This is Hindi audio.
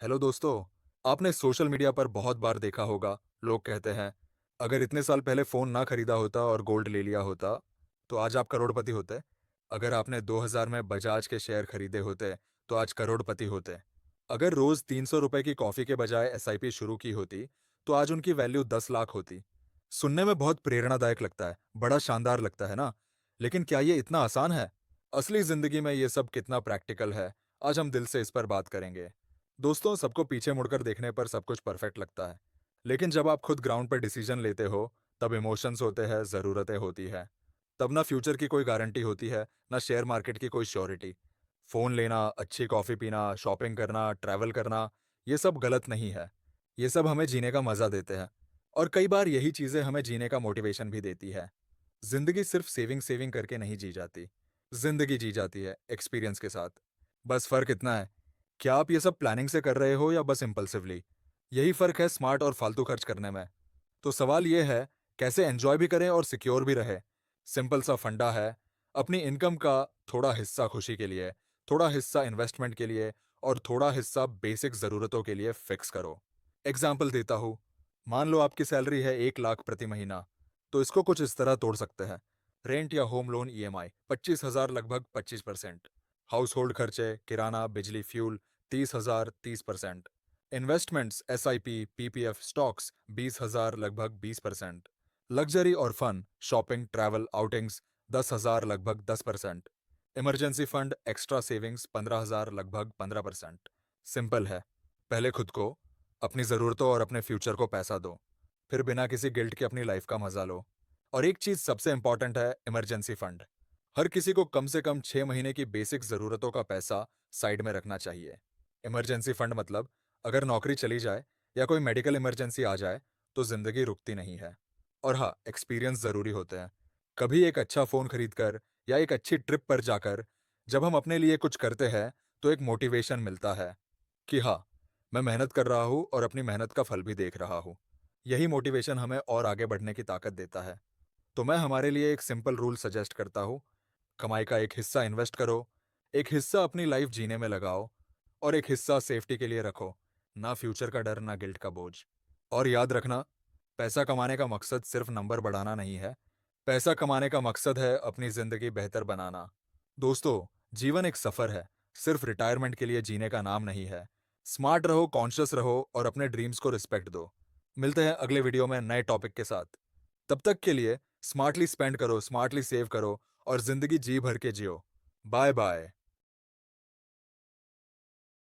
हेलो दोस्तों। आपने सोशल मीडिया पर बहुत बार देखा होगा, लोग कहते हैं अगर इतने साल पहले फ़ोन ना खरीदा होता और गोल्ड ले लिया होता तो आज आप करोड़पति होते। अगर आपने 2000 में बजाज के शेयर खरीदे होते तो आज करोड़पति होते। अगर रोज़ 300 रुपए की कॉफ़ी के बजाय एसआईपी शुरू की होती तो आज उनकी वैल्यू 10 लाख होती। सुनने में बहुत प्रेरणादायक लगता है, बड़ा शानदार लगता है ना? लेकिन क्या ये इतना आसान है? असली ज़िंदगी में ये सब कितना प्रैक्टिकल है? आज हम दिल से इस पर बात करेंगे। दोस्तों, सबको पीछे मुड़कर देखने पर सब कुछ परफेक्ट लगता है, लेकिन जब आप खुद ग्राउंड पर डिसीजन लेते हो तब इमोशंस होते हैं, ज़रूरतें होती है। तब ना फ्यूचर की कोई गारंटी होती है, ना शेयर मार्केट की कोई श्योरिटी। फ़ोन लेना, अच्छी कॉफ़ी पीना, शॉपिंग करना, ट्रैवल करना, ये सब गलत नहीं है। ये सब हमें जीने का मज़ा देते हैं, और कई बार यही चीज़ें हमें जीने का मोटिवेशन भी देती है। ज़िंदगी सिर्फ सेविंग सेविंग करके नहीं जी जाती। ज़िंदगी जी जाती है एक्सपीरियंस के साथ। बस फ़र्क इतना है, क्या आप ये सब प्लानिंग से कर रहे हो या बस इम्पल्सिवली? यही फ़र्क है स्मार्ट और फालतू खर्च करने में। तो सवाल ये है, कैसे एन्जॉय भी करें और सिक्योर भी रहें? सिंपल सा फंडा है, अपनी इनकम का थोड़ा हिस्सा खुशी के लिए, थोड़ा हिस्सा इन्वेस्टमेंट के लिए और थोड़ा हिस्सा बेसिक ज़रूरतों के लिए फिक्स करो। एग्ज़ाम्पल देता हूँ, मान लो आपकी सैलरी है 1 लाख प्रति महीना, तो इसको कुछ इस तरह तोड़ सकते हैं। रेंट या होम लोन ईएमआई 25,000 लगभग 25%। हाउस होल्ड खर्चे, किराना, बिजली, fuel 30,000 30%। Investments SIP, PPF, stocks 20,000 लगभग 20%। लग्जरी और फन, शॉपिंग, ट्रैवल, आउटिंग्स 10,000 लगभग 10%। इमरजेंसी फंड, एक्स्ट्रा सेविंग्स 15,000 लगभग 15%। सिंपल है, पहले खुद को, अपनी ज़रूरतों और अपने फ्यूचर को पैसा दो, फिर बिना किसी गिल्ट के अपनी लाइफ का मजा लो। और एक चीज़ सबसे इंपॉर्टेंट है, इमरजेंसी फंड। हर किसी को कम से कम 6 महीने की बेसिक ज़रूरतों का पैसा साइड में रखना चाहिए। इमरजेंसी फंड मतलब अगर नौकरी चली जाए या कोई मेडिकल इमरजेंसी आ जाए तो ज़िंदगी रुकती नहीं है। और हाँ, एक्सपीरियंस ज़रूरी होते हैं। कभी एक अच्छा फ़ोन खरीदकर या एक अच्छी ट्रिप पर जाकर जब हम अपने लिए कुछ करते हैं तो एक मोटिवेशन मिलता है कि हाँ, मैं मेहनत कर रहा हूँ और अपनी मेहनत का फल भी देख रहा हूँ। यही मोटिवेशन हमें और आगे बढ़ने की ताकत देता है। तो मैं हमारे लिए एक सिंपल रूल सजेस्ट करता हूँ, कमाई का एक हिस्सा इन्वेस्ट करो, एक हिस्सा अपनी लाइफ जीने में लगाओ और एक हिस्सा सेफ्टी के लिए रखो। ना फ्यूचर का डर, ना गिल्ट का बोझ। और याद रखना, पैसा कमाने का मकसद सिर्फ नंबर बढ़ाना नहीं है। पैसा कमाने का मकसद है अपनी जिंदगी बेहतर बनाना। दोस्तों, जीवन एक सफर है, सिर्फ रिटायरमेंट के लिए जीने का नाम नहीं है। स्मार्ट रहो, कॉन्शियस रहो और अपने ड्रीम्स को रिस्पेक्ट दो। मिलते हैं अगले वीडियो में नए टॉपिक के साथ। तब तक के लिए स्मार्टली स्पेंड करो, स्मार्टली सेव करो और जिंदगी जी भर के जियो। Bye bye.